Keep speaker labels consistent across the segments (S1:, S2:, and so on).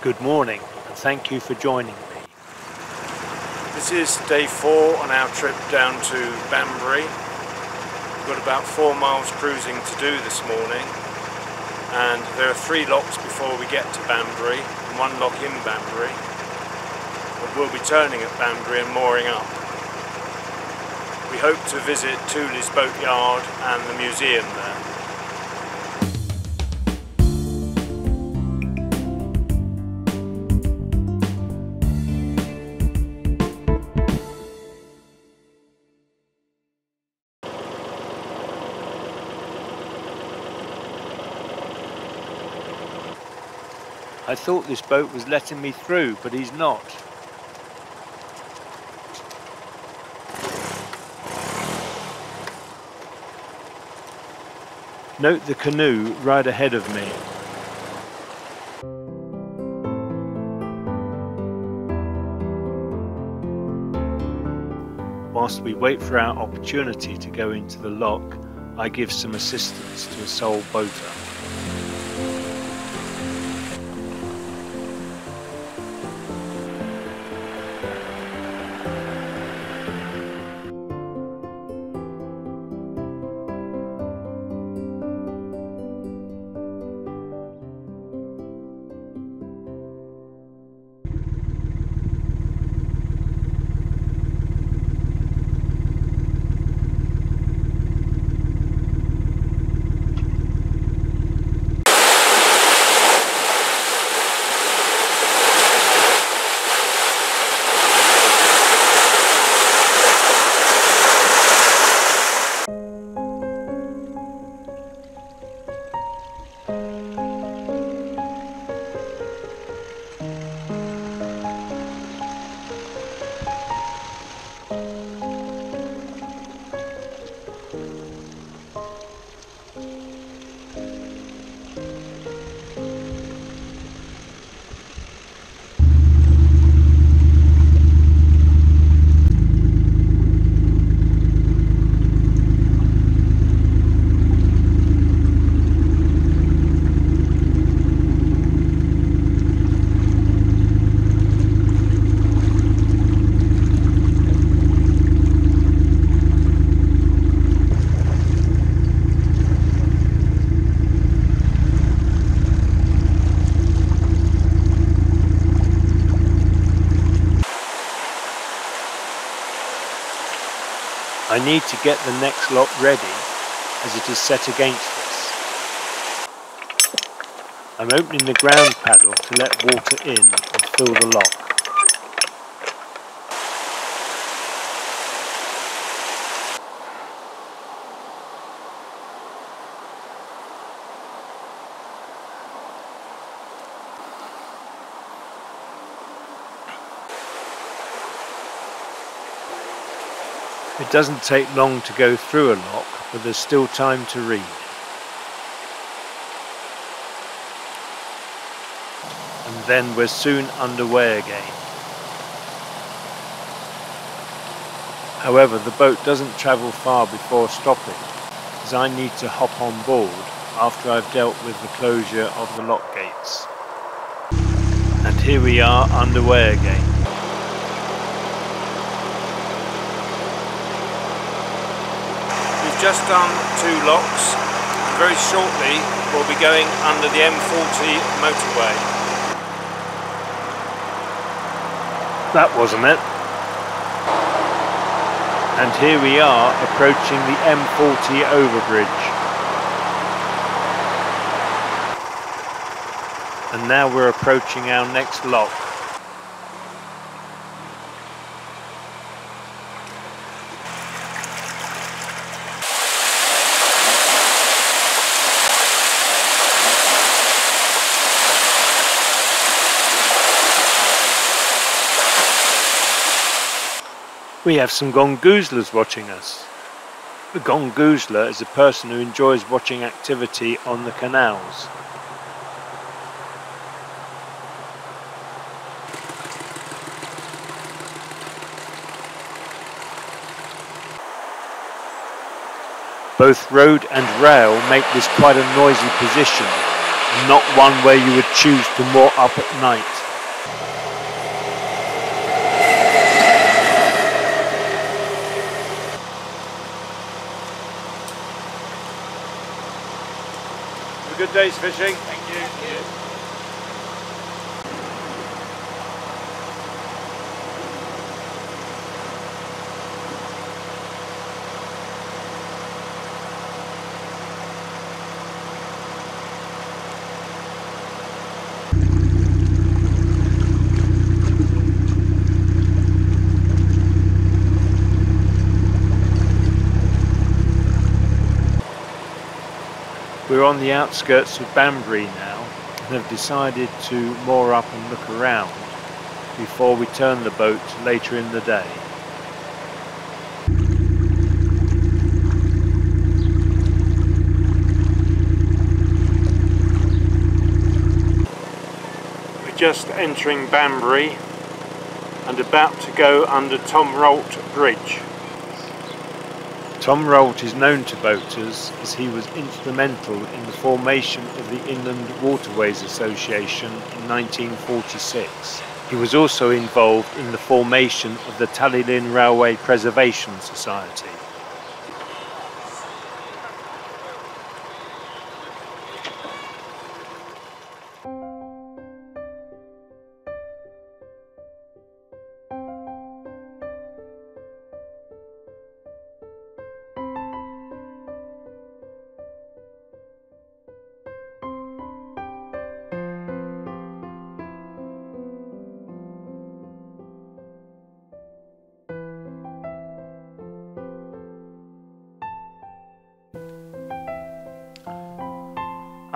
S1: Good morning, and thank you for joining me.
S2: This is day 4 on our trip down to Banbury. We've got about 4 miles cruising to do this morning, and there are 3 locks before we get to Banbury, and 1 lock in Banbury. But we'll be turning at Banbury and mooring up. We hope to visit Tooley's Boatyard and the museum there.
S1: I thought this boat was letting me through, but he's not. Note the canoe right ahead of me. Whilst we wait for our opportunity to go into the lock, I give some assistance to a sole boater. I need to get the next lock ready, as it is set against us. I'm opening the ground paddle to let water in and fill the lock. It doesn't take long to go through a lock, but there's still time to read. And then we're soon underway again. However, the boat doesn't travel far before stopping, as I need to hop on board after I've dealt with the closure of the lock gates. And here we are underway again.
S2: Just done 2 locks. Very shortly we'll be going under the M40 motorway.
S1: That wasn't it. And here we are approaching the M40 overbridge. And now we're approaching our next lock. We have some gongoozlers watching us. A gongoozler is a person who enjoys watching activity on the canals. Both road and rail make this quite a noisy position, and not one where you would choose to moor up at night.
S2: Have a good day's fishing.
S3: Thank you.
S1: We're on the outskirts of Banbury now and have decided to moor up and look around before we turn the boat later in the day.
S2: We're just entering Banbury and about to go under Narrowboat Bridge.
S1: Tom Rolt is known to boaters as he was instrumental in the formation of the Inland Waterways Association in 1946. He was also involved in the formation of the Tooley Railway Preservation Society.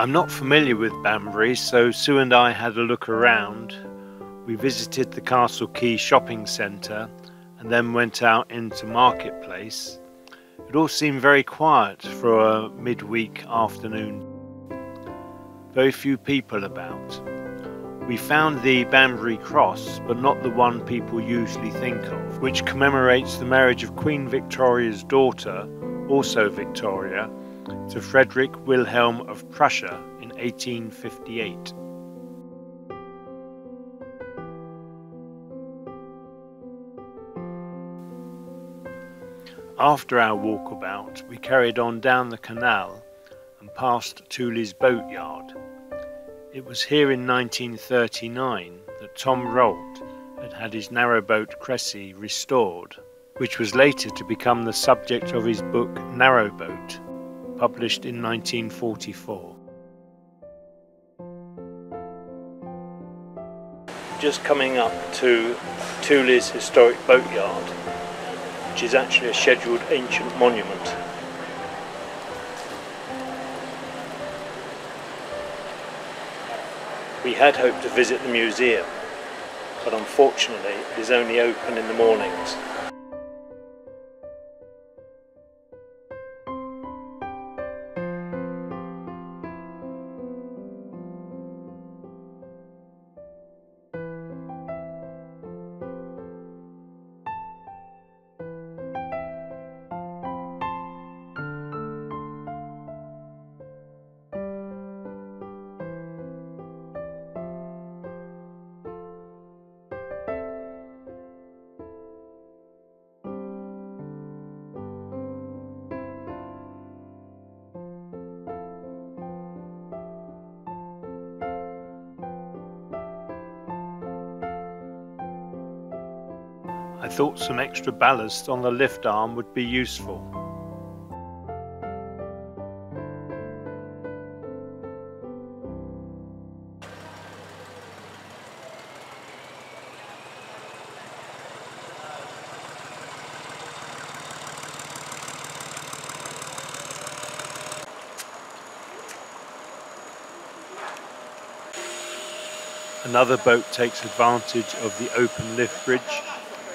S1: I'm not familiar with Banbury, so Sue and I had a look around. We visited the Castle Quay shopping centre and then went out into Marketplace. It all seemed very quiet for a midweek afternoon. Very few people about. We found the Banbury Cross, but not the one people usually think of, which commemorates the marriage of Queen Victoria's daughter, also Victoria, to Frederick Wilhelm of Prussia in 1858. After our walkabout, we carried on down the canal and past Tooley's Boatyard. It was here in 1939 that Tom Rolt had his narrowboat Cressy restored, which was later to become the subject of his book Narrowboat, published in 1944. Just coming up to Tooley's historic boatyard, which is actually a scheduled ancient monument. We had hoped to visit the museum, but unfortunately it is only open in the mornings. I thought some extra ballast on the lift arm would be useful. Another boat takes advantage of the open lift bridge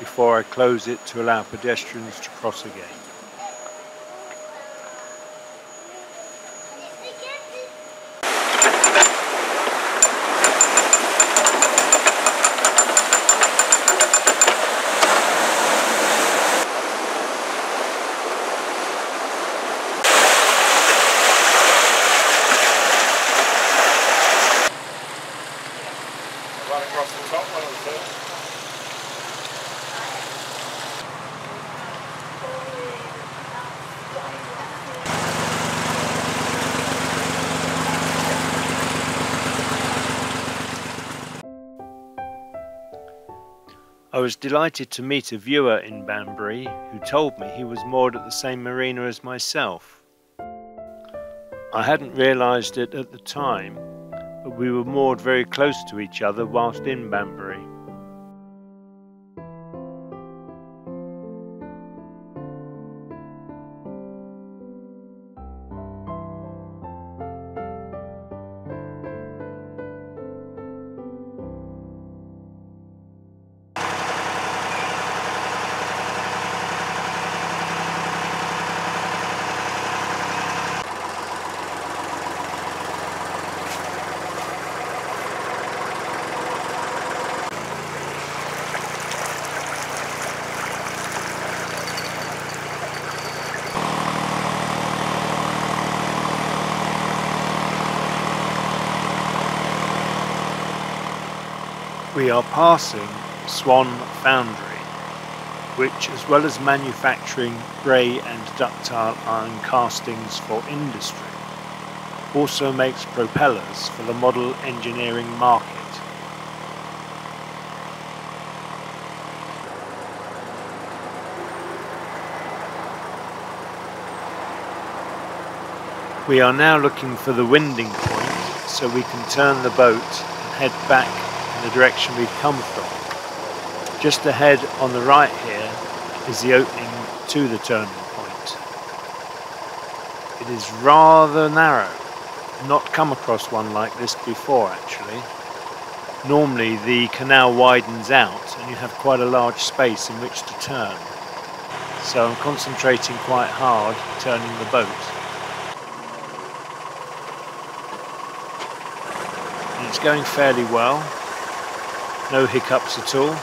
S1: before I close it to allow pedestrians to cross again.
S2: One across the top, one on the top.
S1: I was delighted to meet a viewer in Banbury who told me he was moored at the same marina as myself. I hadn't realised it at the time, but we were moored very close to each other whilst in Banbury. We are passing Swan Foundry, which, as well as manufacturing grey and ductile iron castings for industry, also makes propellers for the model engineering market. We are now looking for the winding point so we can turn the boat and head back in the direction we've come from. Just ahead on the right here is the opening to the turning point. It is rather narrow. Not come across one like this before actually. Normally the canal widens out and you have quite a large space in which to turn. So I'm concentrating quite hard turning the boat. And it's going fairly well. No hiccups at all,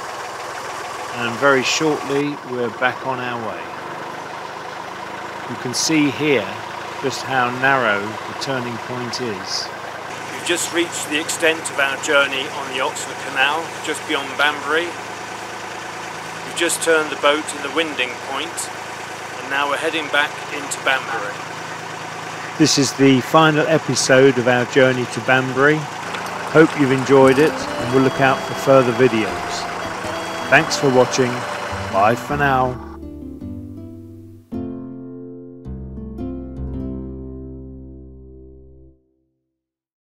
S1: and very shortly we're back on our way. You can see here just how narrow the turning point is.
S2: We've just reached the extent of our journey on the Oxford Canal, just beyond Banbury. We've just turned the boat in the winding point, and now we're heading back into Banbury.
S1: This is the final episode of our journey to Banbury. Hope you've enjoyed it, and we'll look out for further videos. Thanks for watching. Bye for now.